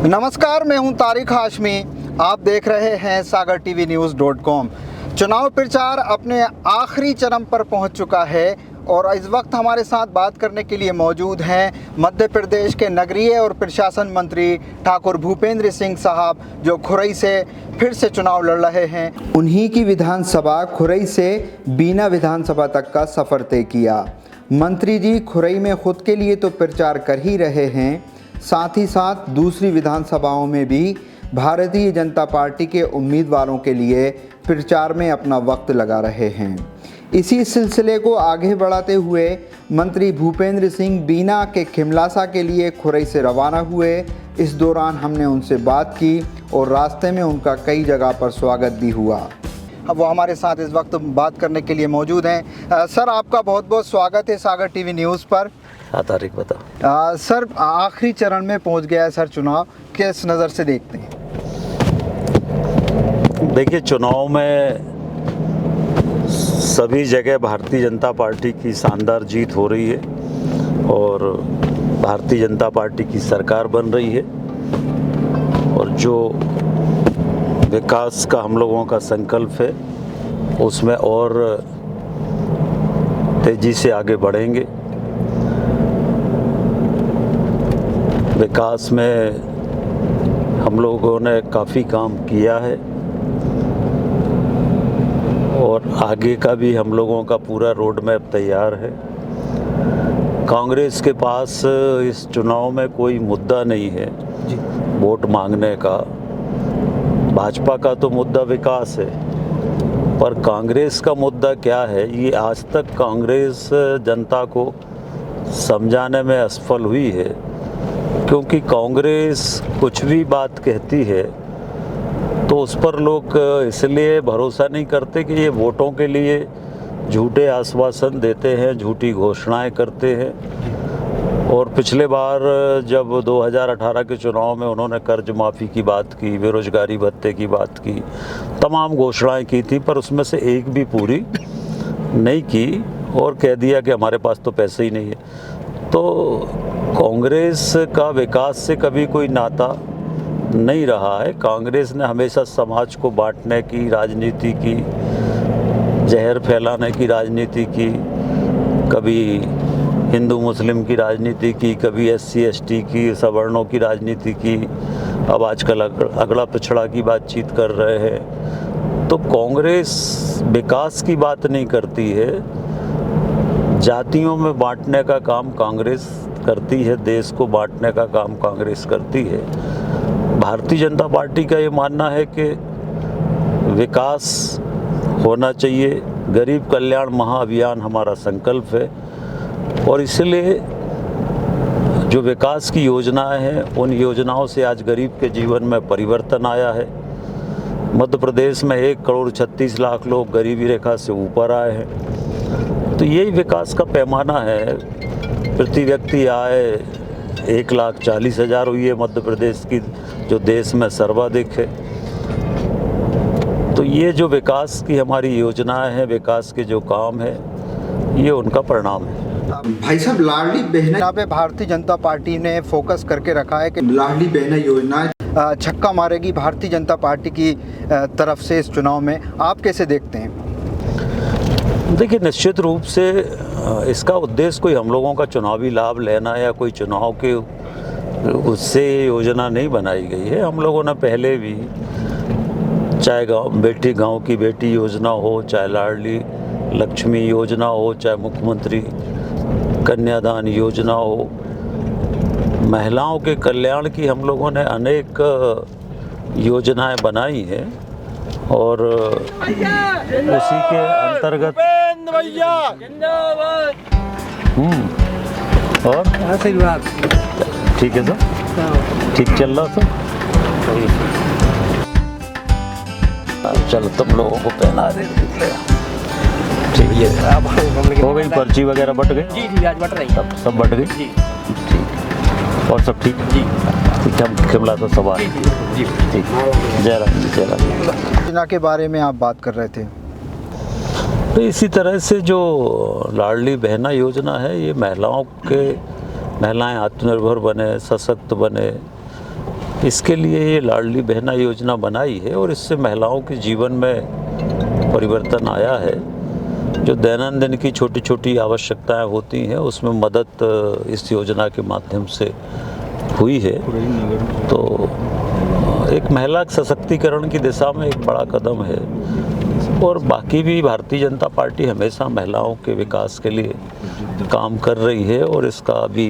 नमस्कार, मैं हूं तारिक हाशमी। आप देख रहे हैं सागर टीवी न्यूज़.com। चुनाव प्रचार अपने आखिरी चरम पर पहुंच चुका है और इस वक्त हमारे साथ बात करने के लिए मौजूद हैं मध्य प्रदेश के नगरीय और प्रशासन मंत्री ठाकुर भूपेंद्र सिंह साहब, जो खुरई से फिर से चुनाव लड़ रहे हैं। उन्हीं की विधानसभा खुरई से बीना विधानसभा तक का सफ़र तय किया। मंत्री जी खुरई में खुद के लिए तो प्रचार कर ही रहे हैं, साथ ही साथ दूसरी विधानसभाओं में भी भारतीय जनता पार्टी के उम्मीदवारों के लिए प्रचार में अपना वक्त लगा रहे हैं। इसी सिलसिले को आगे बढ़ाते हुए मंत्री भूपेंद्र सिंह बीना के खिमलासा के लिए खुरई से रवाना हुए। इस दौरान हमने उनसे बात की और रास्ते में उनका कई जगह पर स्वागत भी हुआ। अब वो हमारे साथ इस वक्त बात करने के लिए मौजूद हैं। सर, आपका बहुत बहुत स्वागत है सागर टीवी न्यूज़ पर। हाँ तारिक, बताओ। सर, आखिरी चरण में पहुंच गया है सर चुनाव, किस नज़र से देखते हैं? देखिए, चुनाव में सभी जगह भारतीय जनता पार्टी की शानदार जीत हो रही है और भारतीय जनता पार्टी की सरकार बन रही है और जो विकास का हम लोगों का संकल्प है उसमें और तेज़ी से आगे बढ़ेंगे। विकास में हम लोगों ने काफ़ी काम किया है और आगे का भी हम लोगों का पूरा रोड मैप तैयार है। कांग्रेस के पास इस चुनाव में कोई मुद्दा नहीं है जी वोट मांगने का। भाजपा का तो मुद्दा विकास है, पर कांग्रेस का मुद्दा क्या है, ये आज तक कांग्रेस जनता को समझाने में असफल हुई है, क्योंकि कांग्रेस कुछ भी बात कहती है तो उस पर लोग इसलिए भरोसा नहीं करते कि ये वोटों के लिए झूठे आश्वासन देते हैं, झूठी घोषणाएं करते हैं। और पिछले बार जब 2018 के चुनाव में उन्होंने कर्ज माफ़ी की बात की, बेरोजगारी भत्ते की बात की, तमाम घोषणाएं की थी, पर उसमें से एक भी पूरी नहीं की और कह दिया कि हमारे पास तो पैसे ही नहीं है। तो कांग्रेस का विकास से कभी कोई नाता नहीं रहा है। कांग्रेस ने हमेशा समाज को बांटने की राजनीति की, जहर फैलाने की राजनीति की, कभी हिंदू मुस्लिम की राजनीति की, कभी SC ST की, सवर्णों की राजनीति की, अब आजकल अगड़ा पिछड़ा की बातचीत कर रहे हैं। तो कांग्रेस विकास की बात नहीं करती है, जातियों में बांटने का काम कांग्रेस करती है, देश को बांटने का काम कांग्रेस करती है। भारतीय जनता पार्टी का ये मानना है कि विकास होना चाहिए, गरीब कल्याण महाअभियान हमारा संकल्प है और इसलिए जो विकास की योजनाएं हैं उन योजनाओं से आज गरीब के जीवन में परिवर्तन आया है। मध्य प्रदेश में 1,36,00,000 लोग गरीबी रेखा से ऊपर आए हैं। तो यही विकास का पैमाना है। प्रति व्यक्ति आय 1,40,000 हुई है मध्य प्रदेश की, जो देश में सर्वाधिक है। तो ये जो विकास की हमारी योजनाएं हैं, विकास के जो काम है, ये उनका परिणाम है। भाई साहब, लाडली बहना यहाँ पे भारतीय जनता पार्टी ने फोकस करके रखा है कि लाडली बहना योजना छक्का मारेगी भारतीय जनता पार्टी की तरफ से इस चुनाव में। आप कैसे देखते हैं? देखिए, निश्चित रूप से इसका उद्देश्य कोई हम लोगों का चुनावी लाभ लेना या कोई चुनाव के उससे योजना नहीं बनाई गई है। हम लोगों ने पहले भी, चाहे गांव की बेटी योजना हो, चाहे लाडली लक्ष्मी योजना हो, चाहे मुख्यमंत्री कन्यादान योजना हो, महिलाओं के कल्याण की हम लोगों ने अनेक योजनाएं बनाई हैं और उसी के अंतर्गत और ठीक है सर, ठीक चल रहा सर। चलो तुम लोगों को पहना दे। ठीक है, हो गई पर्ची वगैरह बट गई? जी आज बट रही, सब बट गई जी। ठीक, और सब ठीक जी? खिमला तो सवाल जी। ठीक, जय राम जी, जय राम। योजना के बारे में आप बात कर रहे थे। तो इसी तरह से जो लाडली बहना योजना है, ये महिलाएं आत्मनिर्भर बने, सशक्त बने, इसके लिए ये लाडली बहना योजना बनाई है और इससे महिलाओं के जीवन में परिवर्तन आया है। जो दैनंदिन की छोटी छोटी आवश्यकताएं होती हैं उसमें मदद इस योजना के माध्यम से हुई है। तो एक महिला सशक्तिकरण की दिशा में एक बड़ा कदम है और बाकी भी भारतीय जनता पार्टी हमेशा महिलाओं के विकास के लिए काम कर रही है और इसका अभी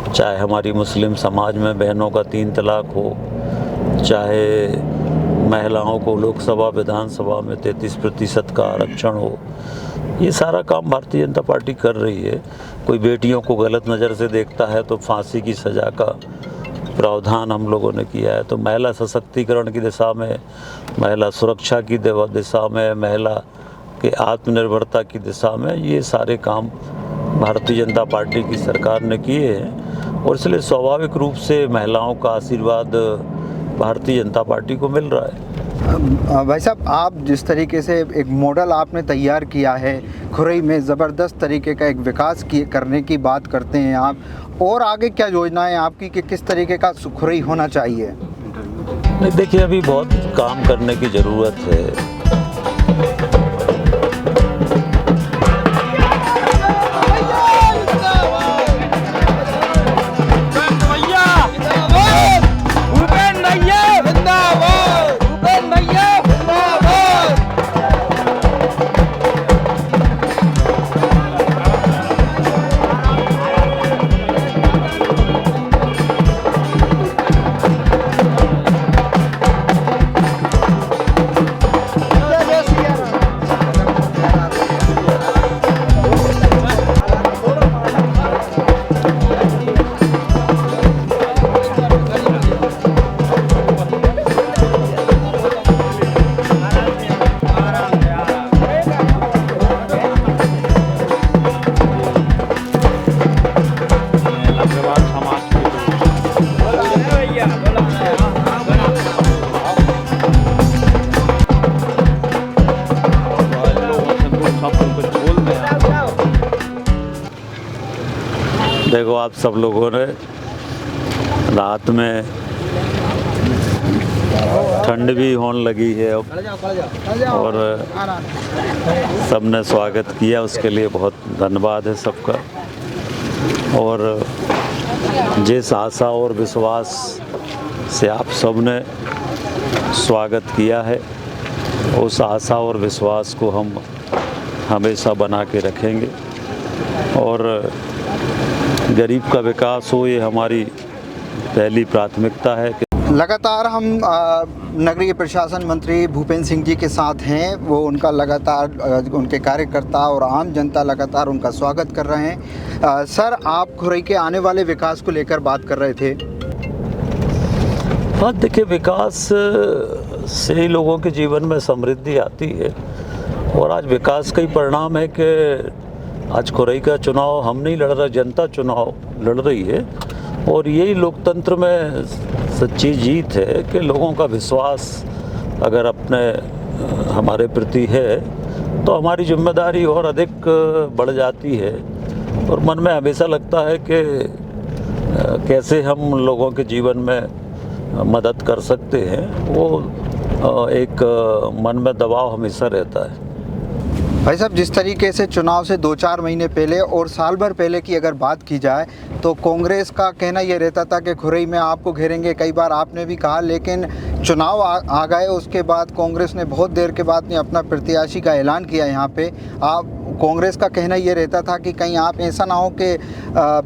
चाहे हमारी मुस्लिम समाज में बहनों का 3 तलाक हो, चाहे महिलाओं को लोकसभा विधानसभा में 33% का आरक्षण हो, ये सारा काम भारतीय जनता पार्टी कर रही है। कोई बेटियों को गलत नज़र से देखता है तो फांसी की सज़ा का प्रावधान हम लोगों ने किया है। तो महिला सशक्तिकरण की दिशा में, महिला सुरक्षा की दिशा में, महिला के आत्मनिर्भरता की दिशा में ये सारे काम भारतीय जनता पार्टी की सरकार ने किए हैं और इसलिए स्वाभाविक रूप से महिलाओं का आशीर्वाद भारतीय जनता पार्टी को मिल रहा है। भाई साहब, आप जिस तरीके से एक मॉडल आपने तैयार किया है, खुरई में ज़बरदस्त तरीके का एक विकास करने की बात करते हैं आप, और आगे क्या योजनाएं आपकी कि किस तरीके का खुरई होना चाहिए? नहीं, देखिए अभी बहुत काम करने की ज़रूरत है। देखो आप सब लोगों ने रात में ठंड भी होने लगी है और सबने स्वागत किया, उसके लिए बहुत धन्यवाद है सबका। और जिस आशा और विश्वास से आप सबने स्वागत किया है, उस आशा और विश्वास को हम हमेशा बना के रखेंगे और गरीब का विकास हो, ये हमारी पहली प्राथमिकता है। लगातार हम नगरीय प्रशासन मंत्री भूपेंद्र सिंह जी के साथ हैं। वो उनका लगातार उनके कार्यकर्ता और आम जनता लगातार उनका स्वागत कर रहे हैं। सर, आप खुरई के आने वाले विकास को लेकर बात कर रहे थे। हाँ, देखिए विकास से ही लोगों के जीवन में समृद्धि आती है और आज विकास का ही परिणाम है कि आज खुरई का चुनाव हम नहीं लड़ रहे, जनता चुनाव लड़ रही है और यही लोकतंत्र में सच्ची जीत है कि लोगों का विश्वास अगर अपने हमारे प्रति है तो हमारी जिम्मेदारी और अधिक बढ़ जाती है और मन में हमेशा लगता है कि कैसे हम लोगों के जीवन में मदद कर सकते हैं, वो एक मन में दबाव हमेशा रहता है। भाई साहब, जिस तरीके से चुनाव से 2-4 महीने पहले और साल भर पहले की अगर बात की जाए तो कांग्रेस का कहना ये रहता था कि खुरई में आपको घेरेंगे, कई बार आपने भी कहा, लेकिन चुनाव आ गए उसके बाद कांग्रेस ने बहुत देर के बाद में अपना प्रत्याशी का ऐलान किया। यहाँ पे आप कांग्रेस का कहना ये रहता था कि कहीं आप ऐसा ना हो कि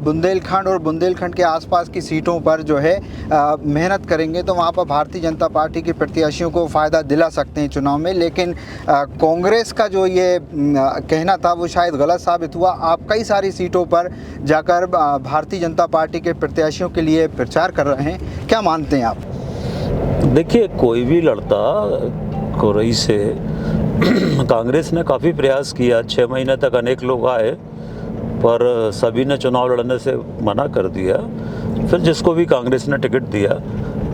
बुंदेलखंड और बुंदेलखंड के आसपास की सीटों पर जो है मेहनत करेंगे तो वहाँ पर भारतीय जनता पार्टी के प्रत्याशियों को फ़ायदा दिला सकते हैं चुनाव में, लेकिन कांग्रेस का जो ये कहना था वो शायद गलत साबित हुआ। आप कई सारी सीटों पर जाकर भारतीय जनता पार्टी के प्रत्याशियों के लिए प्रचार कर रहे हैं, क्या मानते हैं आप? देखिए, कोई भी लड़ता खुरई से कांग्रेस ने काफ़ी प्रयास किया, 6 महीने तक अनेक लोग आए पर सभी ने चुनाव लड़ने से मना कर दिया। फिर जिसको भी कांग्रेस ने टिकट दिया,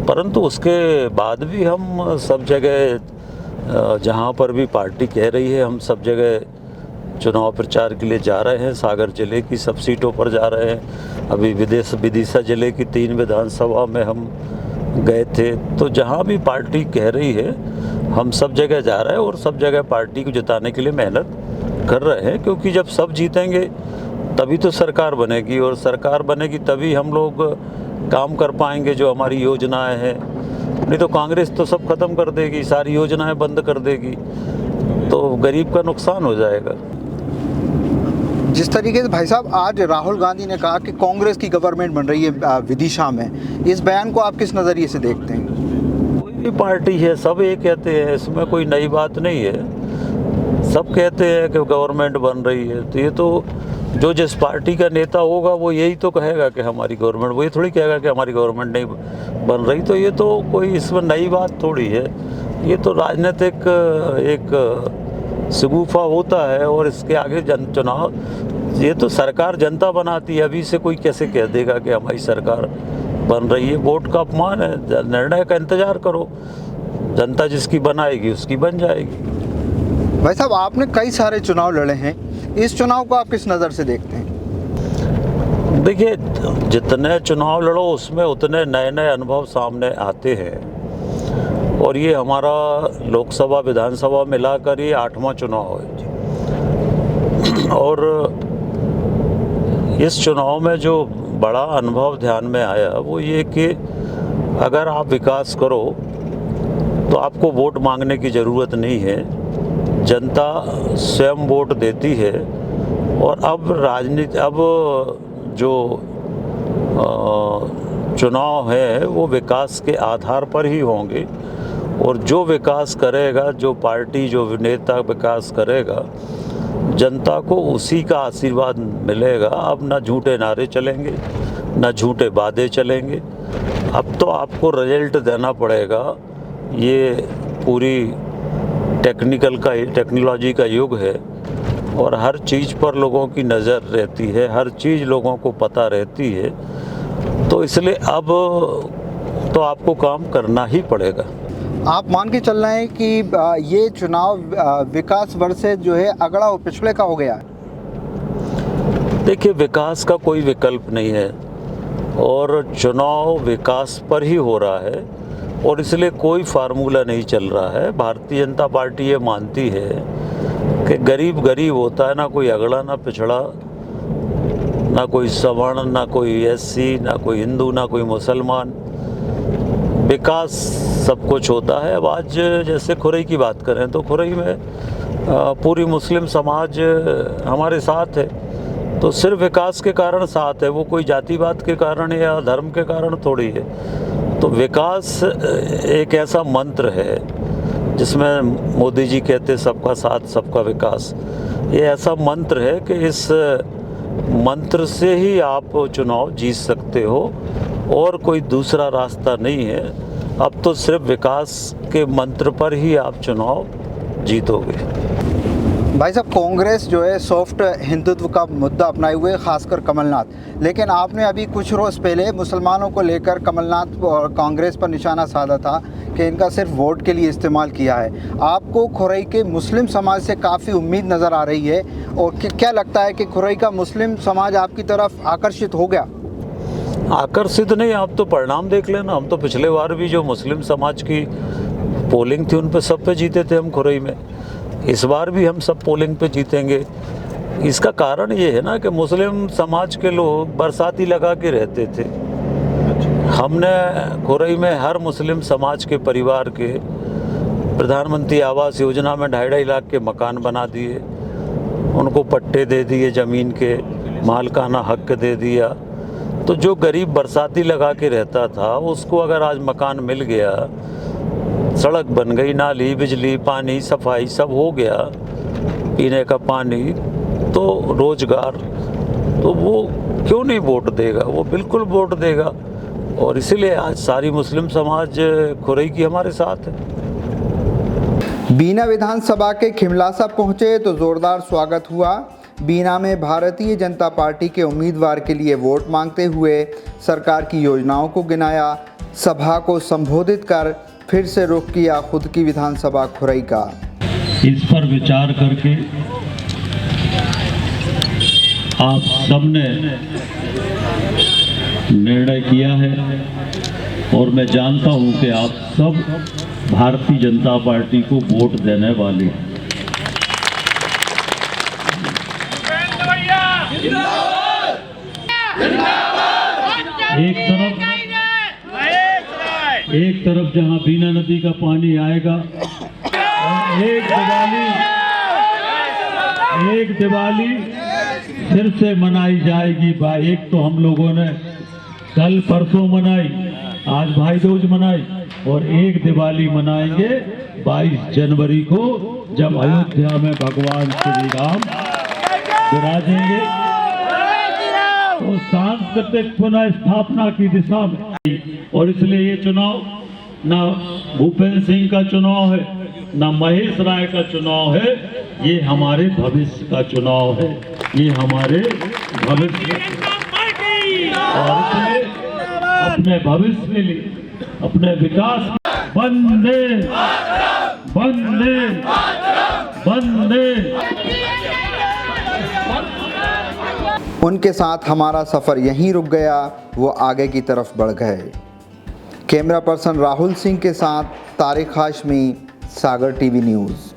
परंतु उसके बाद भी हम सब जगह जहाँ पर भी पार्टी कह रही है हम सब जगह चुनाव प्रचार के लिए जा रहे हैं। सागर जिले की सब सीटों पर जा रहे हैं। अभी विदिशा जिले की 3 विधानसभा में हम गए थे। तो जहाँ भी पार्टी कह रही है हम सब जगह जा रहे हैं और सब जगह पार्टी को जिताने के लिए मेहनत कर रहे हैं, क्योंकि जब सब जीतेंगे तभी तो सरकार बनेगी, और सरकार बनेगी तभी हम लोग काम कर पाएंगे जो हमारी योजनाएं हैं। नहीं तो कांग्रेस तो सब खत्म कर देगी, सारी योजनाएं बंद कर देगी, तो गरीब का नुकसान हो जाएगा। जिस तरीके से भाई साहब आज राहुल गांधी ने कहा कि कांग्रेस की गवर्नमेंट बन रही है विदिशा में, इस बयान को आप किस नज़रिए से देखते हैं? कोई भी पार्टी है सब ये कहते हैं, इसमें कोई नई बात नहीं है। सब कहते हैं कि गवर्नमेंट बन रही है, तो ये तो जो जिस पार्टी का नेता होगा वो यही तो कहेगा कि हमारी गवर्नमेंट, वो ये थोड़ी कहेगा कि हमारी गवर्नमेंट नहीं बन रही। तो ये तो कोई इसमें नई बात थोड़ी है, ये तो राजनीतिक एक शगुफा होता है। और इसके आगे चुनाव, ये तो सरकार जनता बनाती है, अभी से कोई कैसे कह देगा कि हमारी सरकार बन रही है। वोट का अपमान है, निर्णय का इंतजार करो, जनता जिसकी बनाएगी उसकी बन जाएगी। भाई साहब आपने कई सारे चुनाव लड़े हैं, इस चुनाव को आप किस नज़र से देखते हैं? देखिए, जितने चुनाव लड़ो उसमें उतने नए नए अनुभव सामने आते हैं, और ये हमारा लोकसभा विधानसभा मिलाकर ये 8वां चुनाव है। और इस चुनाव में जो बड़ा अनुभव ध्यान में आया वो ये कि अगर आप विकास करो तो आपको वोट मांगने की ज़रूरत नहीं है, जनता स्वयं वोट देती है। और अब जो चुनाव है वो विकास के आधार पर ही होंगे, और जो विकास करेगा, जो पार्टी जो नेता विकास करेगा, जनता को उसी का आशीर्वाद मिलेगा। अब ना झूठे नारे चलेंगे, ना झूठे वादे चलेंगे। अब तो आपको रिजल्ट देना पड़ेगा। ये पूरी टेक्नोलॉजी का युग है, और हर चीज़ पर लोगों की नज़र रहती है, हर चीज़ लोगों को पता रहती है। तो इसलिए अब तो आपको काम करना ही पड़ेगा। आप मान के चल रहे हैं कि ये चुनाव विकास वर्सेस जो है अगड़ा और पिछड़े का हो गया है? देखिए, विकास का कोई विकल्प नहीं है, और चुनाव विकास पर ही हो रहा है, और इसलिए कोई फार्मूला नहीं चल रहा है। भारतीय जनता पार्टी ये मानती है कि गरीब गरीब होता है, ना कोई अगड़ा ना पिछड़ा, ना कोई सवर्ण, ना कोई एससी, ना कोई हिंदू, ना कोई मुसलमान। विकास सब कुछ होता है। अब आज जैसे खुरई की बात करें तो खुरई में पूरी मुस्लिम समाज हमारे साथ है, तो सिर्फ विकास के कारण साथ है, वो कोई जातिवाद के कारण या धर्म के कारण थोड़ी है। तो विकास एक ऐसा मंत्र है जिसमें मोदी जी कहते सबका साथ सबका विकास। ये ऐसा मंत्र है कि इस मंत्र से ही आप चुनाव जीत सकते हो, और कोई दूसरा रास्ता नहीं है। अब तो सिर्फ विकास के मंत्र पर ही आप चुनाव जीतोगे। भाई साहब कांग्रेस जो है सॉफ्ट हिंदुत्व का मुद्दा अपनाए हुए, खासकर कमलनाथ, लेकिन आपने अभी कुछ रोज़ पहले मुसलमानों को लेकर कमलनाथ और कांग्रेस पर निशाना साधा था कि इनका सिर्फ वोट के लिए इस्तेमाल किया है। आपको खुरई के मुस्लिम समाज से काफ़ी उम्मीद नज़र आ रही है, और क्या लगता है कि खुरई का मुस्लिम समाज आपकी तरफ आकर्षित हो गया? आकर्षित नहीं, आप तो परिणाम देख लेना। हम तो पिछले बार भी जो मुस्लिम समाज की पोलिंग थी उन पे सब पे जीते थे हम खुरई में। इस बार भी हम सब पोलिंग पे जीतेंगे। इसका कारण ये है ना कि मुस्लिम समाज के लोग बरसाती लगा के रहते थे। हमने खुरई में हर मुस्लिम समाज के परिवार के प्रधानमंत्री आवास योजना में 2.5 लाख के मकान बना दिए, उनको पट्टे दे दिए, ज़मीन के मालिकाना हक दे दिया। तो जो गरीब बरसाती लगा के रहता था उसको अगर आज मकान मिल गया, सड़क बन गई, नाली, बिजली, पानी, सफाई सब हो गया, पीने का पानी, तो रोजगार, तो वो क्यों नहीं वोट देगा? वो बिल्कुल वोट देगा। और इसीलिए आज सारी मुस्लिम समाज खुरई की हमारे साथ है। बीना विधानसभा के खिमलासा पहुंचे तो जोरदार स्वागत हुआ। बीना में भारतीय जनता पार्टी के उम्मीदवार के लिए वोट मांगते हुए सरकार की योजनाओं को गिनाया। सभा को संबोधित कर फिर से रुख किया खुद की विधानसभा खुरई का। इस पर विचार करके आप सबने निर्णय किया है और मैं जानता हूं कि आप सब भारतीय जनता पार्टी को वोट देने वाले हैं। एक तरफ जहां बीना नदी का पानी आएगा और एक दिवाली फिर से मनाई जाएगी। एक तो हम लोगों ने कल परसों मनाई, आज भाई दूज मनाई, और एक दिवाली मनाएंगे 22 जनवरी को, जब अयोध्या में भगवान श्री राम विराजेंगे। तो सांस्कृतिक पुनः स्थापना की दिशा में, और इसलिए ये चुनाव ना भूपेंद्र सिंह का चुनाव है, ना महेश राय का चुनाव है, ये हमारे भविष्य का चुनाव है, ये हमारे भविष्य, और इसलिए अपने भविष्य के लिए, अपने विकास, वंदे वंदे वंदे। उनके साथ हमारा सफ़र यहीं रुक गया, वो आगे की तरफ बढ़ गए। कैमरा पर्सन राहुल सिंह के साथ तारिक हाशमी, सागर टीवी न्यूज़।